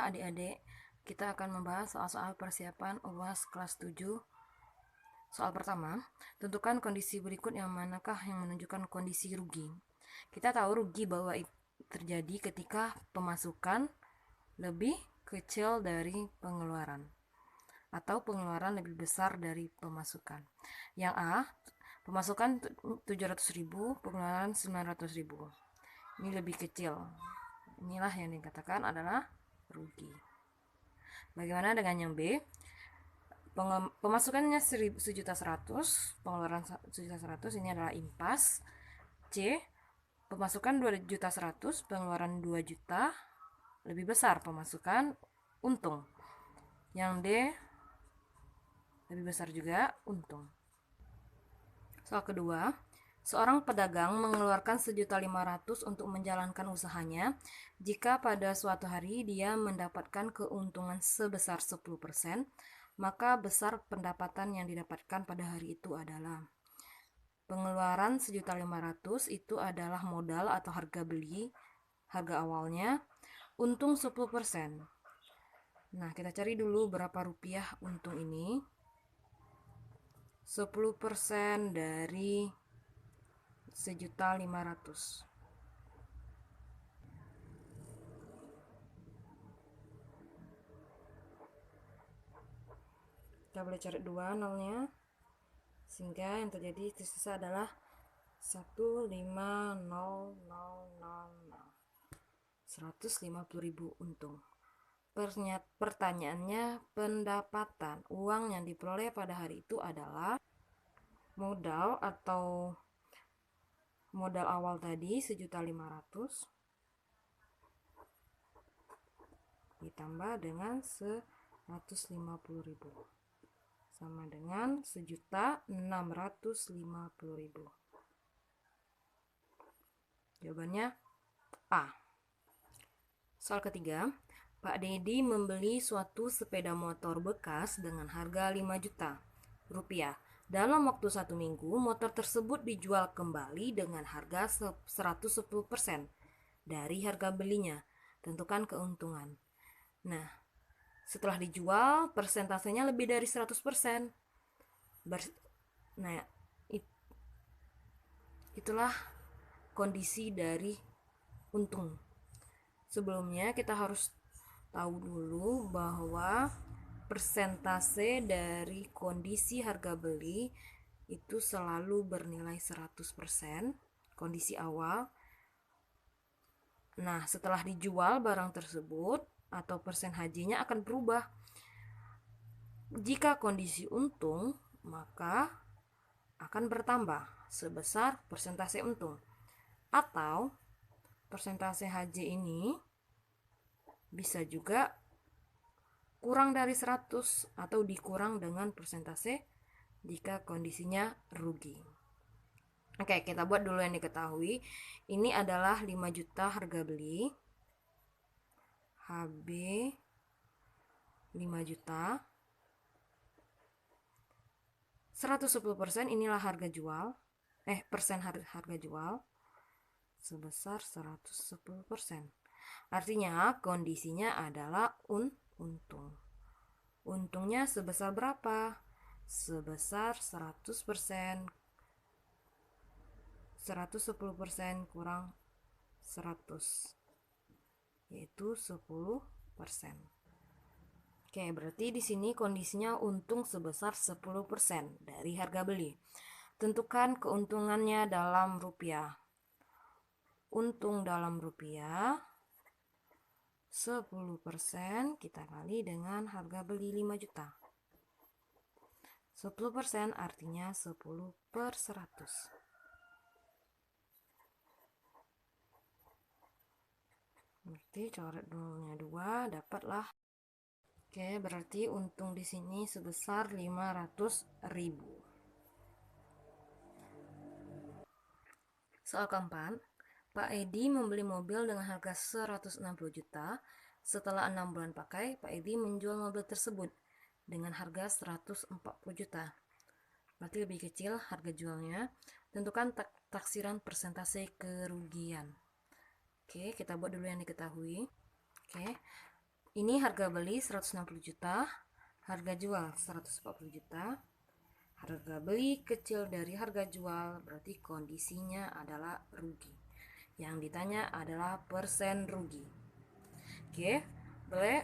adik-adik, kita akan membahas soal-soal persiapan UAS kelas 7. Soal pertama, tentukan kondisi berikut yang manakah yang menunjukkan kondisi rugi. Kita tahu rugi bahwa terjadi ketika pemasukan lebih kecil dari pengeluaran atau pengeluaran lebih besar dari pemasukan. Yang A, pemasukan 700.000, pengeluaran 900.000. Ini lebih kecil. Inilah yang dikatakan adalah rugi. Bagaimana dengan yang B? Pemasukannya 1.100.000, pengeluaran 1.100.000, ini adalah impas. C, pemasukan 2.100.000, pengeluaran 2 juta, lebih besar pemasukan, untung. Yang D, lebih besar juga, untung. Soal kedua, seorang pedagang mengeluarkan 1.500.000 untuk menjalankan usahanya. Jika pada suatu hari dia mendapatkan keuntungan sebesar 10%, maka besar pendapatan yang didapatkan pada hari itu adalah pengeluaran 1.500.000 itu adalah modal atau harga beli, harga awalnya, untung 10%. Nah, kita cari dulu berapa rupiah untung ini. 10% dari 1.500.000. Kita boleh cari 2 nolnya, sehingga yang terjadi tersisa adalah 150.000, 150.000 untung. Pertanyaannya, pendapatan uang yang diperoleh pada hari itu adalah modal atau modal awal tadi 1.500.000 ditambah dengan 150.000 sama dengan 1.650.000. Jawabannya A. Soal ketiga, Pak Dedi membeli suatu sepeda motor bekas dengan harga 5 juta rupiah. Dalam waktu 1 minggu, motor tersebut dijual kembali dengan harga 110% dari harga belinya. Tentukan keuntungan. Nah, setelah dijual, persentasenya lebih dari 100%. Nah, itulah kondisi dari untung. Sebelumnya kita harus tahu dulu bahwa persentase dari kondisi harga beli itu selalu bernilai 100%, kondisi awal. Nah, setelah dijual barang tersebut atau persen hajinya akan berubah. Jika kondisi untung, maka akan bertambah sebesar persentase untung. Atau persentase haji ini bisa juga kurang dari 100 atau dikurang dengan persentase jika kondisinya rugi. Oke, kita buat dulu yang diketahui. Ini adalah 5 juta harga beli. HB 5 juta. 110% inilah harga jual. Persen harga jual sebesar 110%. Artinya kondisinya adalah untung. Untungnya sebesar berapa? Sebesar 100%. 110% kurang 100, yaitu 10%. Oke, berarti di sini kondisinya untung sebesar 10% dari harga beli. Tentukan keuntungannya dalam rupiah. Untung dalam rupiah 10% kita kali dengan harga beli 5 juta. 10% artinya 10/100. Berarti coret nolnya 2, dapatlah. Oke, berarti untung di sini sebesar 500.000. Soal keempat, Pak Edi membeli mobil dengan harga 160 juta. Setelah 6 bulan pakai, Pak Edi menjual mobil tersebut dengan harga 140 juta. Berarti lebih kecil harga jualnya. Tentukan taksiran persentase kerugian. Oke, kita buat dulu yang diketahui. Oke, Ini harga beli 160 juta, harga jual 140 juta. Harga beli kecil dari harga jual, berarti kondisinya adalah rugi. Yang ditanya adalah persen rugi. Oke, boleh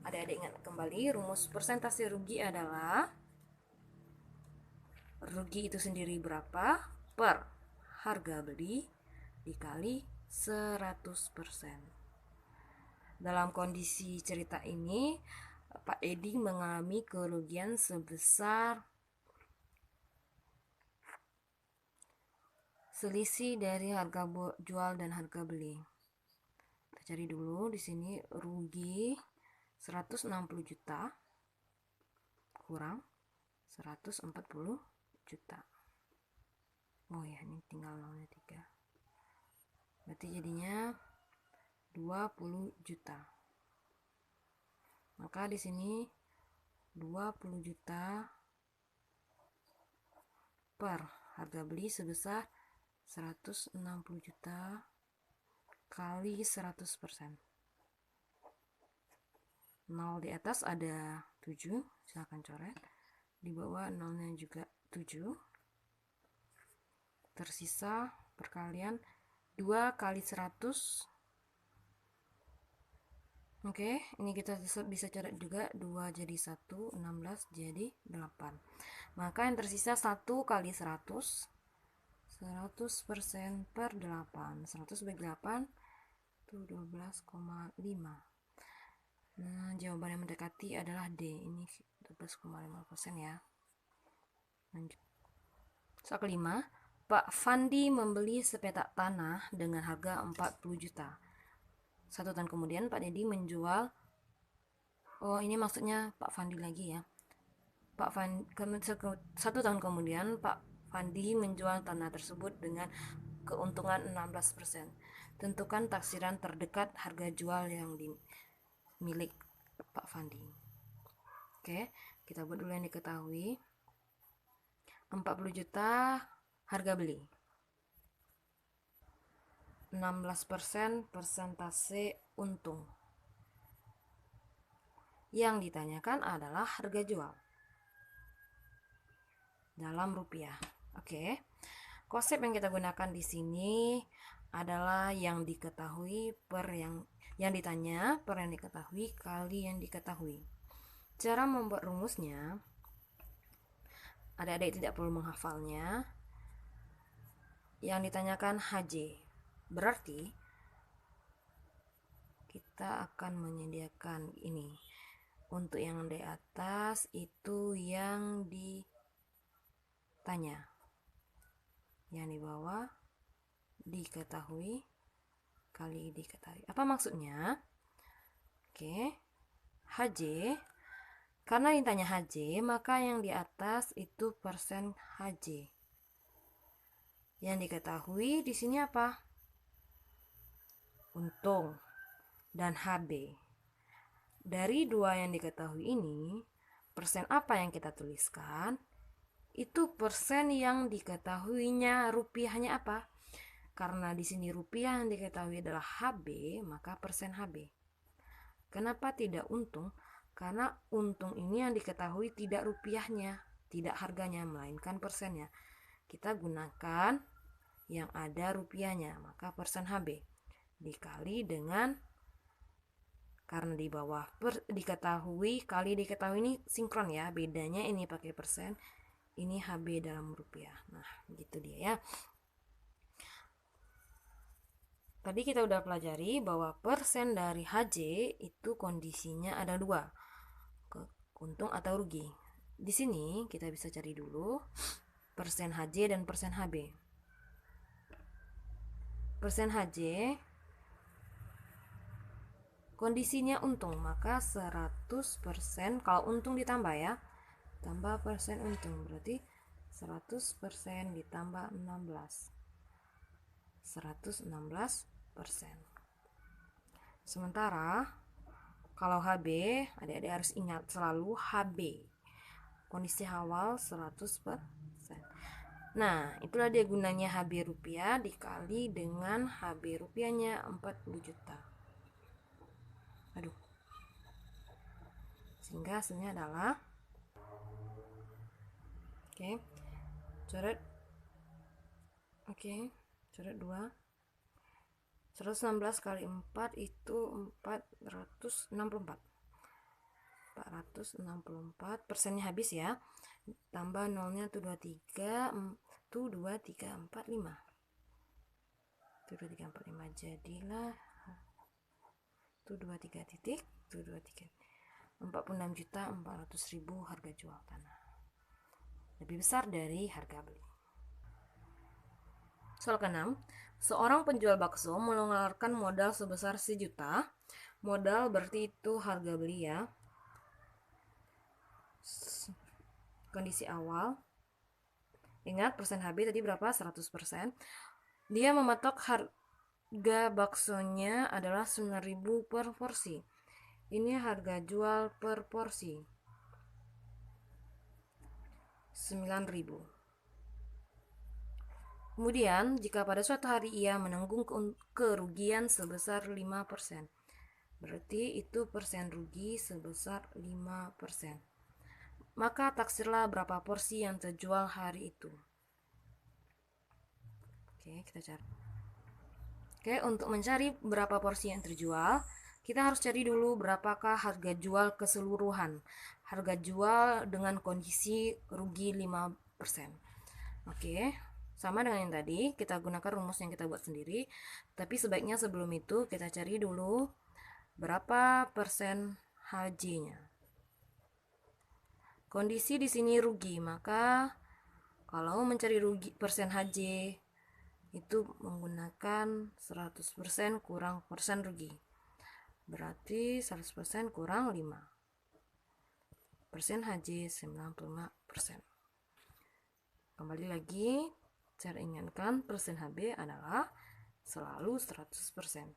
adik-adik ingat kembali, rumus persentase rugi adalah rugi itu sendiri berapa per harga beli dikali 100%. Dalam kondisi cerita ini, Pak Edi mengalami kerugian sebesar selisih dari harga jual dan harga beli. Kita cari dulu di sini rugi 160 juta kurang 140 juta. Oh ya, ini tinggal 0,3. Berarti jadinya 20 juta. Maka di sini 20 juta per harga beli sebesar 160 juta kali 100%. 0 di atas ada 7, silahkan coret. Di bawah 0-nya juga 7. Tersisa perkalian 2 kali 100. Oke, ini kita bisa coret juga. 2 jadi 1, 16 jadi 8. Maka yang tersisa 1 kali 100. 100% per 8. 100 bagi 8 itu 12,5. Nah, jawaban yang mendekati adalah D. Ini 12,5% ya. Lanjut. Soal kelima, Pak Fandi membeli sepetak tanah dengan harga 40 juta. 1 tahun kemudian Pak Dedi menjual. Oh, ini maksudnya Pak Fandi lagi ya. 1 tahun kemudian Pak Fandi menjual tanah tersebut dengan keuntungan 16%. Tentukan taksiran terdekat harga jual yang milik Pak Fandi. Oke, kita buat dulu yang diketahui. 40 juta harga beli. 16% persentase untung. Yang ditanyakan adalah harga jual dalam rupiah. Oke. Konsep yang kita gunakan di sini adalah yang diketahui per yang ditanya per yang diketahui kali yang diketahui. Cara membuat rumusnya, adik-adik tidak perlu menghafalnya. Yang ditanyakan HJ. Berarti kita akan menyediakan ini. Untuk yang di atas itu yang ditanya. Yang di bawah diketahui kali diketahui. Apa maksudnya? Oke. HJ, karena ditanya HJ, maka yang di atas itu persen HJ. Yang diketahui di sini apa? Untung dan HB. Dari dua yang diketahui ini, persen apa yang kita tuliskan? Itu persen yang diketahuinya rupiahnya apa? Karena di sini rupiah yang diketahui adalah HB, maka persen HB. Kenapa tidak untung? Karena untung ini yang diketahui tidak rupiahnya, tidak harganya, melainkan persennya. Kita gunakan yang ada rupiahnya, maka persen HB dikali dengan, karena di bawah diketahui kali diketahui ini sinkron ya, bedanya ini pakai persen, ini HB dalam rupiah. Nah, gitu dia ya. Tadi kita udah pelajari bahwa persen dari HJ itu kondisinya ada 2, untung atau rugi. Di sini kita bisa cari dulu persen HJ dan persen HB. Persen HJ kondisinya untung, maka 100%, kalau untung ditambah ya, tambah persen untung, berarti 100% ditambah 16, 116%. Sementara kalau HB, adik-adik harus ingat selalu HB, kondisi awal 100%. Nah, itulah dia gunanya HB rupiah dikali dengan HB rupiahnya 40 juta. Aduh, sehingga hasilnya adalah coret 2, 116 kali 4 itu 464. Persennya habis ya, tambah nolnya tuh 23, tuh 2, 3, 4, 5, tuh 2, 3, 4, 5, jadilah tuh 2, 3 titik, tuh 2, 3, 46.400.000 harga jual tanah, lebih besar dari harga beli. Soal ke-6, seorang penjual bakso mengeluarkan modal sebesar 1 juta. Modal berarti itu harga beli ya. Kondisi awal. Ingat persen HB tadi berapa? 100%. Dia mematok harga baksonya adalah 9.000 per porsi. Ini harga jual per porsi 9.000. Kemudian, jika pada suatu hari ia menanggung kerugian sebesar 5%, berarti itu persen rugi sebesar 5%. Maka taksirlah berapa porsi yang terjual hari itu. Kita cari. Untuk mencari berapa porsi yang terjual, kita harus cari dulu berapakah harga jual keseluruhan. Harga jual dengan kondisi rugi 5%. Sama dengan yang tadi, kita gunakan rumus yang kita buat sendiri. Tapi sebaiknya sebelum itu kita cari dulu berapa persen HJ-nya. Kondisi di sini rugi, maka kalau mencari rugi persen HJ itu menggunakan 100% kurang persen rugi. Berarti 100% kurang 5. Persen HJ 95%. Kembali lagi, cara ingatkan persen HB adalah selalu 100%.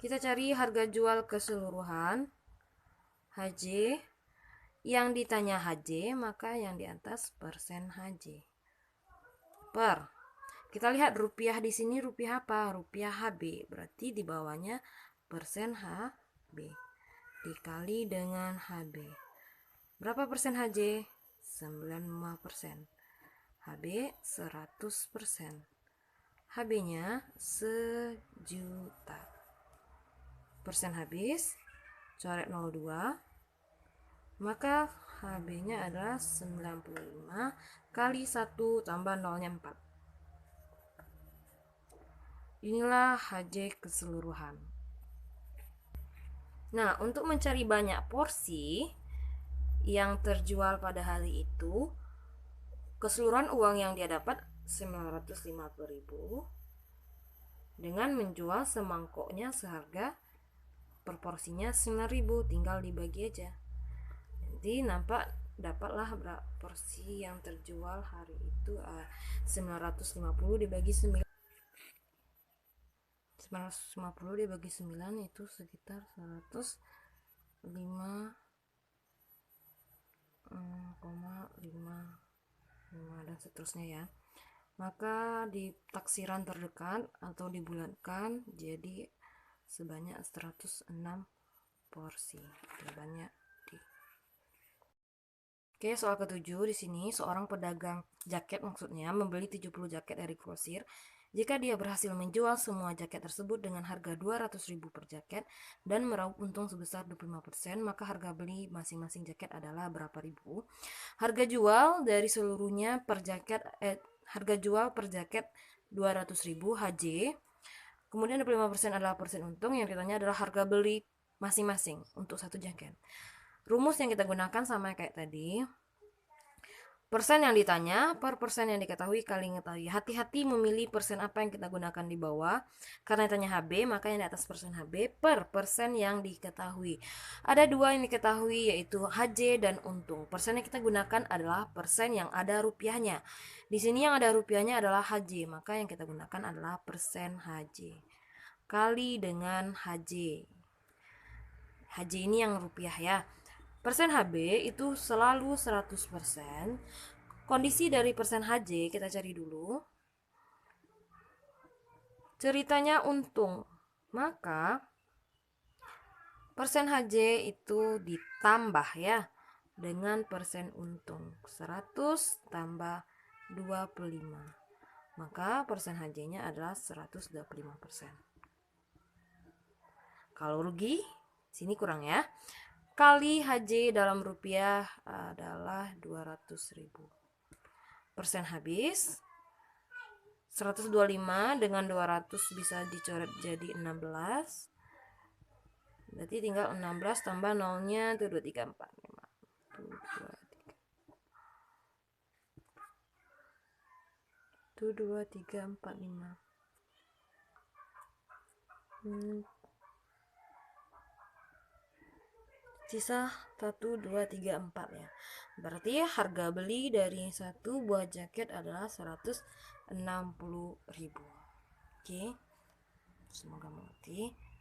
Kita cari harga jual keseluruhan HJ. Yang ditanya HJ, maka yang di atas persen HJ. Kita lihat rupiah di sini, rupiah apa? Rupiah HB. Berarti di bawahnya persen HB dikali dengan HB. Berapa persen HJ? 95%. HB 100%. HB-nya 1 juta. Persen habis, coret 02, maka HB-nya adalah 95 kali 1 tambah nolnya 4. Inilah HJ keseluruhan. Nah, untuk mencari banyak porsi yang terjual pada hari itu, keseluruhan uang yang dia dapat 950.000 dengan menjual semangkoknya seharga per porsinya 9.000, tinggal dibagi aja. Jadi dapatlah berapa porsi yang terjual hari itu. 950 dibagi 9 dibagi 9 itu sekitar 105,5 dan seterusnya ya. Maka di taksiran terdekat atau dibulatkan jadi sebanyak 106 porsi. Banyak. Soal ke-7 di sini, seorang pedagang jaket maksudnya membeli 70 jaket dari grosir. Jika dia berhasil menjual semua jaket tersebut dengan harga 200.000 per jaket dan meraup untung sebesar 25%, maka harga beli masing-masing jaket adalah berapa ribu? Harga jual dari seluruhnya per jaket harga jual per jaket 200.000 HJ. Kemudian 25% adalah persen untung, yang ditanya adalah harga beli masing-masing untuk satu jaket. Rumus yang kita gunakan sama kayak tadi. Persen yang ditanya per persen yang diketahui kali mengetahui. Hati-hati memilih persen apa yang kita gunakan di bawah. Karena ditanya HB, maka yang di atas persen HB per persen yang diketahui. Ada dua yang diketahui, yaitu HJ dan untung. Persen yang kita gunakan adalah persen yang ada rupiahnya. Di sini yang ada rupiahnya adalah HJ, maka yang kita gunakan adalah persen HJ kali dengan HJ. HJ ini yang rupiah ya. Persen HB itu selalu 100%. Kondisi dari persen HJ kita cari dulu. Ceritanya untung. Maka Persen HJ itu ditambah ya dengan persen untung. 100 tambah 25. Maka persen HJ-nya adalah 125%. Kalau rugi, sini kurang ya. Kali HJ dalam rupiah adalah 200.000. Persen habis. 125 dengan 200 bisa dicoret jadi 16. Berarti tinggal 16 tambah nolnya itu 2, 3, 4, 5. 1, 2, 3, 4, 5. Sisa 1, 2, 3, 4 ya. Berarti harga beli dari satu buah jaket adalah 160.000. Oke. Semoga mengerti.